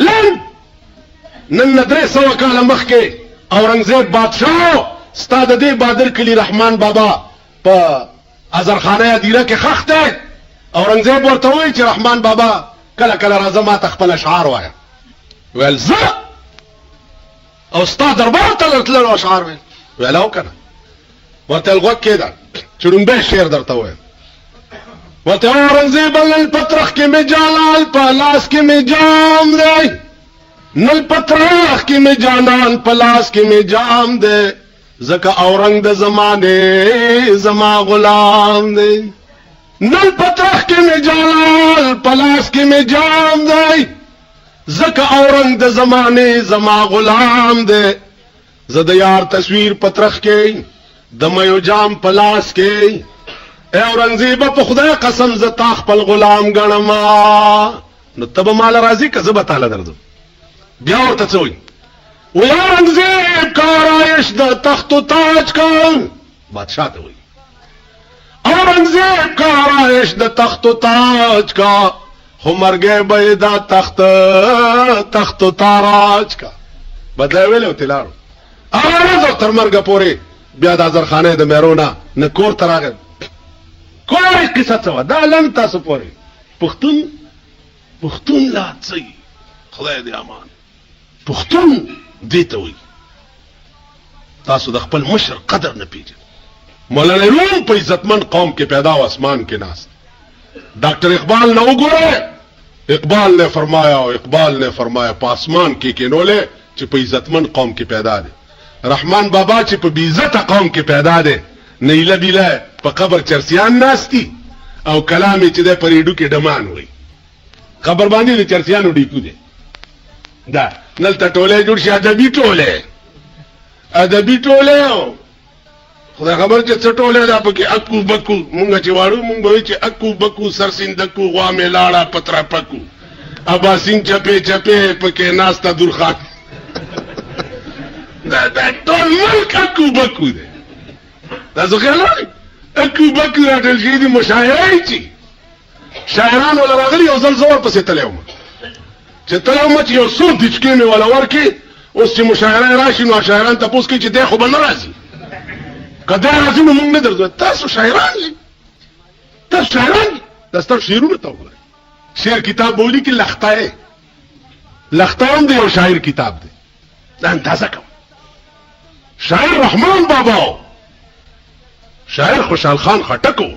لن نن 300 کاله مخکې اورنګزیب بادشاه ستا د دې بادر کلی رحمان بابا په ازرخانه ادیره کې خښ دی. اورنګزیب ورته وایي چې رحمان بابا کله کله راځه ما ته خپل اشعار وایه. ویل زه او ستا دربار ته تللو اشعار ویل. ویل او که نه. ورته ویل غوږ کېږده چې ړومبی شعر درته ووایم. ورته اورنګزیب نن پترخ کې مې جانان په لاس کې مې جام دی، نن پترخ کې مې جانان په لاس کې مې جام دی، ځکه اورنګ د زمانې زما غلام دی. نن پترخ کې مې جانان په لاس کې مې جام دی، ځکه اورنګ د زمانې زما غلام دی. زه د یار تصویر پترخ کې د میو جام په لاس کې، اے اورنګزیبه په خدای قسم زه تا خپل غلام ګڼم. نو ته به ماله راځي که زه به تاله درځم؟ بیا ورته څه وایي؟ وی اورنګزیب کا آرایش د تخت و تاج کا، بادشاہ ته وایي اورنګزیب کا آرایش د تخت و تاج کا، خو مرګی به یې دا تخت و تاراج کا. بدلی ویلی او تلاړو هغه ورځ تر مرګه پورې بیا د ازرخانې د میرونه نه کور ته راغی. کومه قصه څه وه دا لن تاسو پورې پښتون لا څه خدای دې امان. پښتون دې ته وایي تاسو د خپل مشر قدر نه پیژنئ. مولانا روم په عزتمن قوم کې پیدا و اسمان کې ناست. ډاکټر اقبال نه وګوره، اقبال نے فرمایا او اقبال نے فرمایا په اسمان کې کېنولې چې په عزتمن قوم کې پیدا دی. رحمان بابا چې په بی عزته قوم کې پیدا دی، نیله بیله په قبر چرسیان ناستی او کلام چې د پریډو کې ډمان وای. قبر باندې د چرسیانو ډیکو دی. دا نلته ټوله جوړ شي ادبي ټوله خدای خبر چې څه ټوله دا پکې اکو بکو مونږ چې واړو مونږ به چې اکو بکو سرسیندکو غوا مې لاړه پترا پکو اباسین چپې چپې پکې ناستا درخان. دا ټول ملک اکو بکو دی. دا څه خیال دی؟ اکو بکو راټول شوي دي مشاعرې چې شاعران ولا راغلي او زل زور پسې تللی وم چې تللی وم چې یو څو دچکې مې ولا ورکړې. اوس چې مشاعره راشي نو شاعران تپوس کوي چې دی خو به نه راځي، که دی راځي نو موږ نه درځو. تاسو شاعران یې، تاسو شاعران یې. دا ستاسو شعرونه ته وګورئ. شعر کتاب به ولیکي لختایې، لختایې هم د یو شاعر کتاب دی. دا اندازه کوم. شاعر رحمان بابا، شاعر خوشحال خان خټکو،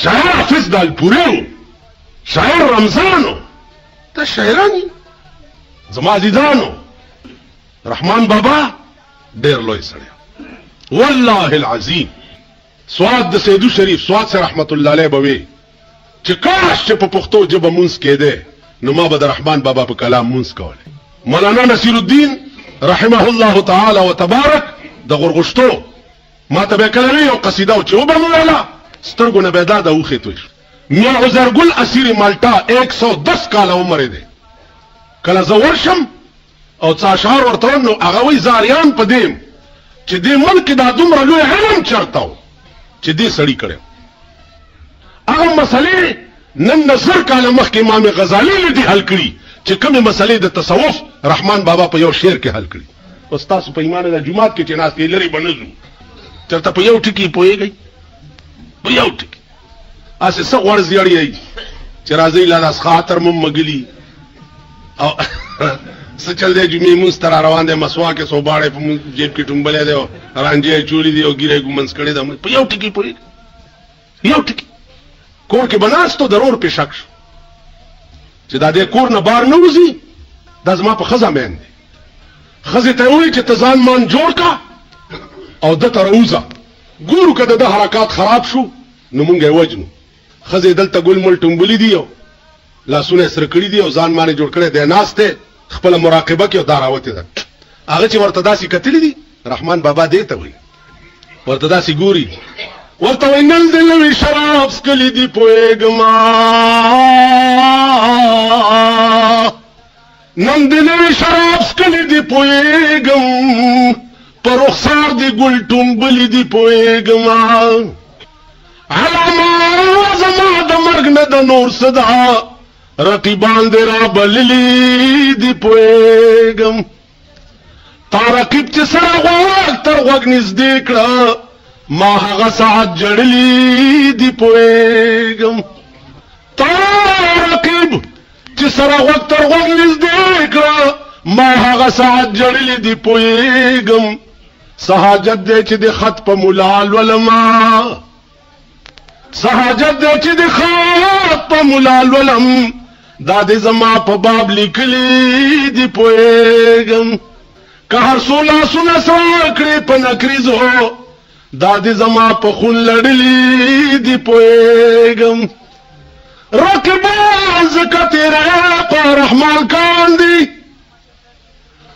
شاعر حافظ دالپوري، شاعر رمضانو. دا شاعران یې زما عزیزانو. رحمان بابا ډېر لوی سړی والله العظیم. سواد د سیدو شریف سواد سے رحمت الله علیه بوي چې کاش چې په پښتو ژبه مونږ کېده نو ما به د رحمان بابا په کلام مونږ کول. مولانا نصیر الدین رحمه الله تعالی وتبارک د غرغشتو ما ته به کلمه یو قصیده او چې وبمولا سترګو نه به دا د اوخې توي. میا عزرګل اسیر مالټا 110 کال عمر دی. کله زه ورشم او څه اشعار ورته نو هغه وایي زاریان په دیم چې دې ملک دا دومره لوی علم چرته و چې دې سړي کړی. هغه مسلې نن 10 کاله مخکې امام غزالي لدی حل کړي چې کومې مسلې د تصوف رحمان بابا په یو شعر کې حل کړي. اوس تاسو په ایمان د جمعات کې چې ناست یې لرې به نه ځو چېرته په یو ټکي پوهېږئ، په یو ټکي هسې څه غوړ زیړی چې راځئ لاس خاطر مم مګلي او څه چل دی جمعې مونځ ته را روان دی مسواک یې صوباړی په مونځ جیب کې ټومبلی دی او رانجې یې چولی دی او ګیره یې ګمنځ کړې ده. په یو ټکي پوهېږئ، یو ټکي. کور کې به ناستو ضرور پې شک شو چې دا دې کور نه بار نه وځي، دا زما په ښځه مین دی. ښځې ته یې ووایي چې ته ځان مان جوړ کا او ده ته راوځه، ګورو که د ده حرکات خراب شو نو مونږ یې وجنو. ښځې دلته ګل مل ټومبلي دي او لاسونه یې سره کړي دي او ځان باندې جوړ کړی دی، ناست دی خپله مراقبه کې او دا راوتې ده. هغه چې ورته داسې کتلي دي رحمان بابا دې ته وایي، ورته داسې ګوري ورته وایي نن دې نوي شراب څکلي دي پوهېږما، نن دې نوي شراب څکلي دي پوهېږم، په رخسار دې ګل ټومبلي دي پوهېږما، علامه زما د مرګ نه د نور څه ده، رقیبان دې را بللی دی پوهېږم تا رقیب چې سره غوږ تر غوږ نږدې کړه ما هغه ساعت جړلی دی پوهېږم تا رقیب چې سره غوږ تر غوږ نږدې کړه ما هغه ساعت جړلی دی پوهېږم سحاجت دې چې د خط په مولا لولما سحاجت دې چې د خط په مولا لولم دا دې زما په باب لیکلی دی پوهېږم که هر څو لاسونه سره کړې په نکریزو دا دې زما په خون لړلی دی پوهېږم رقیبان ځکه تیره په رحمان کاندي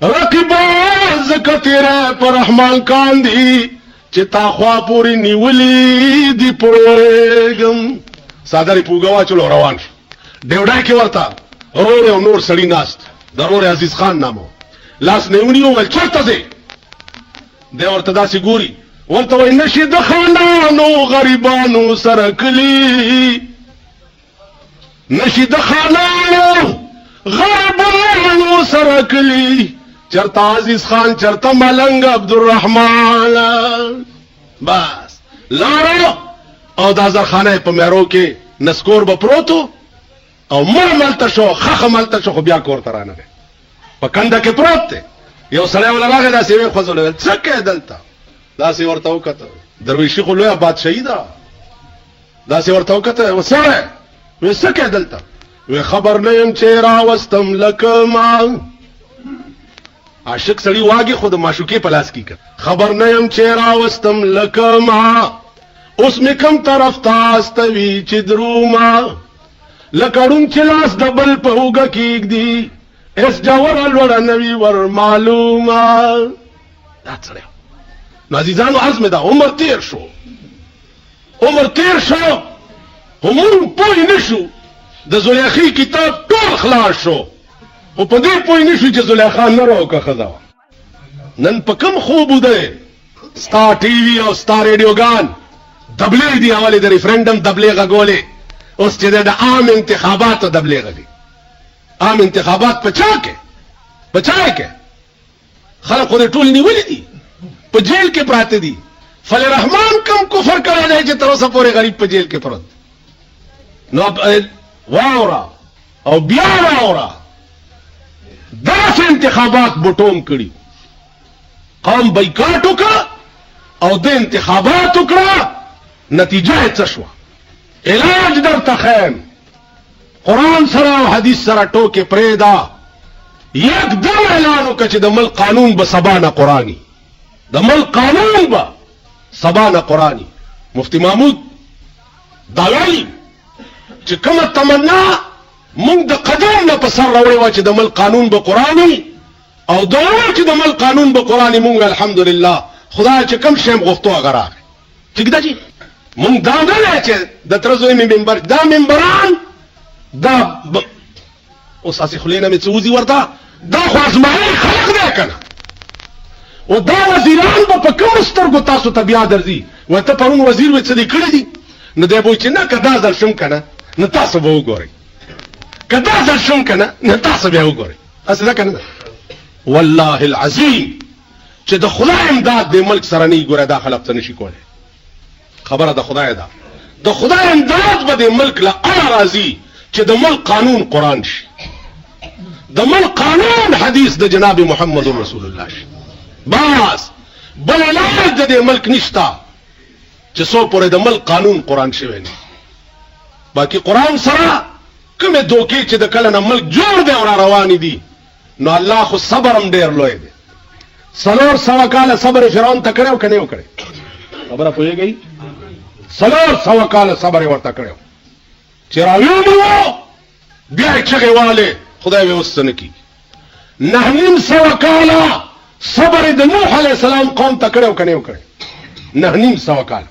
رقیبان ځکه تیره په رحمان کاندي چې تا خوا پورې نیولي دی پوهېږم څادرې پوږه واچولو روان شو ډیوډای کې ورته رور او نور سړي ناست د رور عزیز خان نامو لاس نه ونیو ول چرته ځې دی ورته داسې ګوري ورته وایي نشي د خانانو غریبانو سره کلي نشي د خانانو غریبانو سره کلي چرته عزیز خان چرته ملنګ عبدالرحمن بس لارو او د ازرخانه په میرو کې نسکور به پروتو او مړ ملته شو خخه ملته شو خو بیا کور ته رانه په کنده کې پروت دی یو سړی ولا راغی داسې ویې خوځولې څه کوې دلته داسې ورته وکتل درویشي خو لویه بادشاهي ده داسې ورته وکتل سړی وی څه کوې دلته وی خبر نه یم چې راوستم لکه ما عاشق سړی واګي خو د معشوقې په لاس کې کړ خبر نه یم چې راوستم لکه ما اوس مې کوم طرف ته استوي چې دروما لکه ړوند چې لاس د بل په اوږه کېږدي اس جوړه لوړه نوي ور معلومه دا سړی نو عزیزانو عرض مې دا عمر تیر شو خو مونږ پوه نه شو د زلیخې کتاب ټول خلاص شو خو په دې پوه نه شو چې زلیخا نه راوکه ښځه نن په کوم خوب دی ستا ټي وي او ستا ریډیوګان دبلې دي اولې د ریفرنډم دبلې غږولې اوس چې د عام انتخاباتو دبلې غږي عام انتخابات په چا کې خلق خو دې ټول نیولې دي په جیل کې پراته دي فل رحمان کم کفر کړی دی چې تر اوسه پورې غریب په جیل کې پروت نو واورا او بیا واورا داسې انتخابات بټوم کړي قوم بایکاټ وکړه او د انتخابات وکړه نتیجه څه شوه علاج درته خیم قرآن سره او حدیث سره ټوکې پرېږده یکدم اعلان وکړه چې د ملک قانون به سبا نه قرآني د ملک قانون به سبا نه قرآني مفتی محمود دا وایي چې کومه تمنا مونږ د قدم نه په سر راوړې وه چې د ملک قانون به قرآني او دا چې د ملک قانون به قرآني مونږ الحمدلله خدای چې کوم شی غوښتو هغه راغی ټیک ده جي مونږ دا نه دی چې د تره زوی مې منبر دا منبران دا اوس هسې خولې نه مې څه وځي ورته دا خو ازمایي خلق دی که نه او دا وزیران به په کومو سترګو تاسو ته بیا درځي وایي ته پرون وزیر وایي څه دې کړي دي نو دی به وایي چې نه که دا ځل شم که نه نو تاسو به وګورئ که دا ځل شم که نه نو تاسو بیا وګورئ هسې ده که نه ده والله العظیم چې د خدای امداد د ملک سره نه ګوره دا خلق څه نشي کولی خبره د خدای ده د خدای امداد به د ملک له اړه راځي چې د ملک قانون قرآن شي د ملک قانون حدیث د جناب محمد رسول الله شي بس بل علاج د دې ملک نشته چې څو پورې د ملک قانون قرآن شوی نه باقي قرآن سره کومې دوکې چې د کله نه ملک جوړ دی او را روانې دي نو الله خو صبر هم ډېر لوی دی 400 کاله صبر فرعون ته کړی او که نه یې کړی خبره پوهېږئ 400 کاله صبر یې ورته کړی چې راویومو بیا یې چغې والې خدای به اوس څه نه کېږي 900 کاله صبر د نوح علیه السلام قوم ته کړی او که نه یې کړی 900 کاله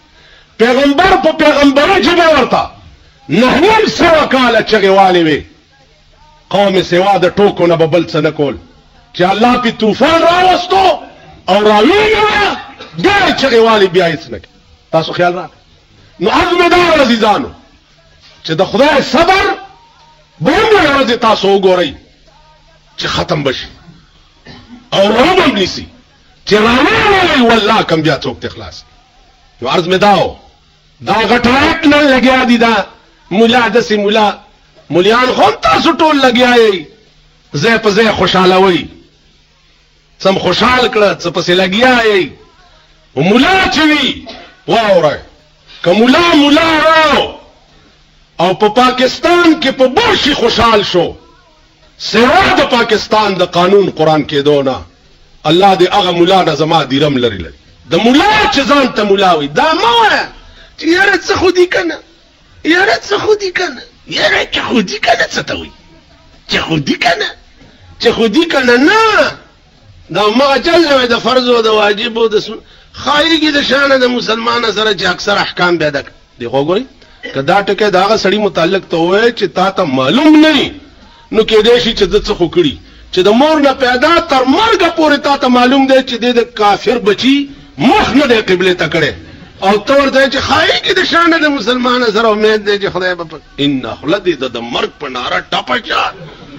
پیغمبر په پیغمبرۍ ژبه ورته 900 کاله چغې والې وې قوم سوا د ټوکو نه به بل څه نه کول چې الله پې طوفان راوستو او راویومه بیا یې چغې والې بیا هېڅ نه کوي تاسو خیال راغی نو عزم دار عزیزانو چې د خدای صبر بوم ورځ تاسو وګورئ چې ختم بشي او روم هم نیسي چې راوړی والله کم بیا څوک ته خلاص. نو عرض مې داو دا غټاټ نه لګیا دي دا مولا دسې مولا مولیان خو تاسو ټول لګیا یې ځای په ځای خوشحالوئ سم خوشحال کړه څه پسې لګیا یې مولا چې وي واورئ که مولا راو او په پاکستان کې په بوشي خوشحال شو سوا د پاکستان د قانون قرآن کې دونه الله دې هغه مولا نه زما دیرم لري د مولا چې ځان ته مولا وي دا مه وایه چې یاره څه خو دي که نه یاره څه خو دي که نه یاره چې خو دي که نه څه ته وایي چې خو دي که نه چې خو دي که نه نه دا همغه چل نه وی د فرض او د واجب او د خایږي د شانه د مسلمان سره چې اکثر احکام پیدا دی خو ګورئ که دا ټکی د هغه سړي متعلق ته ووایي چې تا ته معلوم نه وي نو کېدای شي چې ده څه خو کړي چې د مور نه پیدا تر مرګه پورې تا ته معلوم دی چې د کافر بچي مخ نه دی قبلې ته کړی او ته ورته چې خایږي د شانه د مسلمان سره امید دی چې خدای به ان خوله دې د مرګ په ناره ټپه شه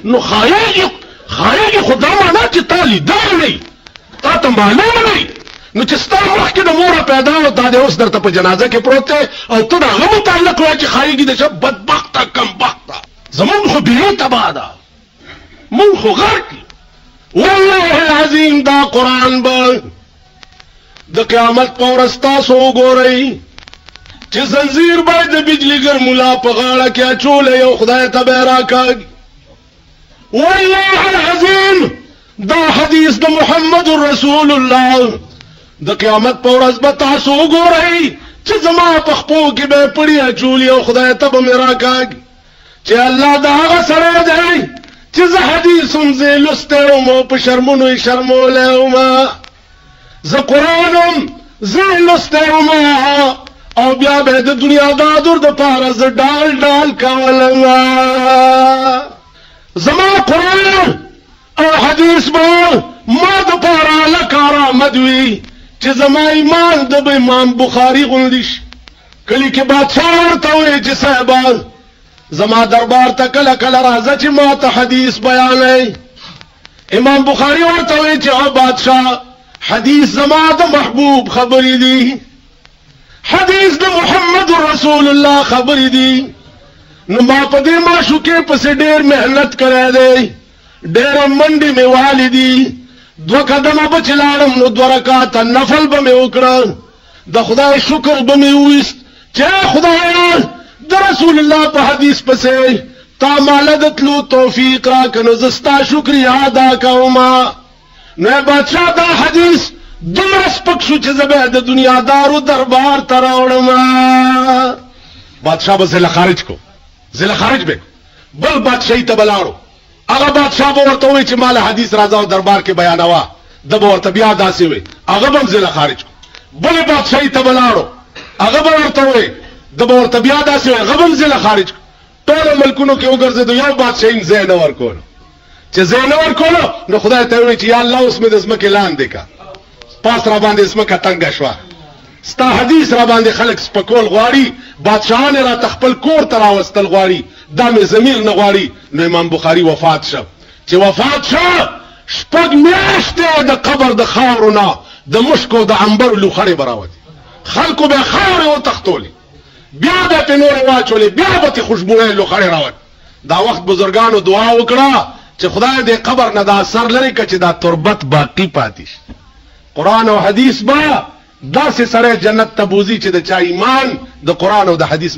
نو خایږي خو دا معنا چې تا لیدلی نه تا ته معلوم نه نو چې ستا مخکې د موره پیدا و دا دی اوس درته په جنازه کې پروت دی او ته د هغه متعلق وایې چې خایږي د شه بدبخته کمبخته زمونږ خو بیرې تباه ده مونږ خو غرق والله العظیم دا قرآن به د قیامت په ورځ تاسو وګورئ چې زنځیر باید د بجلیګر ملا په غاړه کې اچولی او خدای ته به یې راکاږي والله العظیم دا حدیث د محمد رسول الله د قیامت په ورځ به تاسو وګورئ چې زما په خپو کې به پړی اچولي او خدای ته به مې راکاږي چې الله دا هغه سړی دی چې زه حدیث هم زه لوستی وم او په شرمونو یې شرمولی وم زه قرآن هم زه لوستی وم او بیا به د دنیا دادور دپاره زه ډال کولم زما قرآن او حدیث به ما دپاره لکه آرامد وي چې زما ایمان د امام بخاري غوندې شي کلي کې بادشاه ورته وایي چې صاحبان زما دربار ته کله کله راځه چې ما ته حدیث بیانوي امام بخاري ورته وایي چې او بادشاه حدیث زما د محبوب خبرې دي حدیث د محمد رسول الله خبرې دي نو ما په دې معشوقې پسې ډېر محنت کړی دی ډېره منډې مې والې دي 2 قدمه به چې لاړم نو 2 رکعاته نفل به مې وکړه د خدای شکر به مې وویست چې خدایه د رسول الله په حدیث پسې تا ماله د تلو توفیق راکړه نو زه ستا شکریا ادا کومه نو بادشاه دا حدیث دومره سپک شو چې زه به د دنیادارو دربار ته راوړم بادشاه به زله خارج کو زله خارج به بل بادشاهي ته به لاړو هغه بادشاه به ورته وایي چې ماله حدیث راځه او دربار کې بیانوه ده به ورته بیا داسې وایي هغه به هم زله خارج کو بلې بادشاهي ته به لاړو هغه به ورته وایي ده به ورته بیا داسې وایي هغه به هم زله خارج کو ټولو ملکونو کې وګرځېدو یو بادشاهي ځای نه ورکولو چې ځای نه ورکولو نو خدای ته وایي چې یا الله اوس مې د ځمکې لاندې کا پاس را باندې ځمکه تنګه شوه ستا حدیث را باندې خلک سپکول غواړي بادشاهان را تخپل کور ته راوستل غواړي دا مې ضمیر نه غواړي نو امام بخاري وفات شو چې وفات شو 6 میاشتې د قبر د خاورو نه د مشکو د عنبرو لوخړې به راوتې خلکو به خاورې وتښتولې بیا به پې نورې واچولې بیا به تې خوشبویۍ لوخړې راوت دا وخت بزرګانو دعا وکړه چې خدای دې قبر نه دا اثر لري که چې دا تربت باقي پاتې شي قرآن او حدیث به داسې سړی جنت ته بوځي چې د چا ایمان د قرآن او د حدیث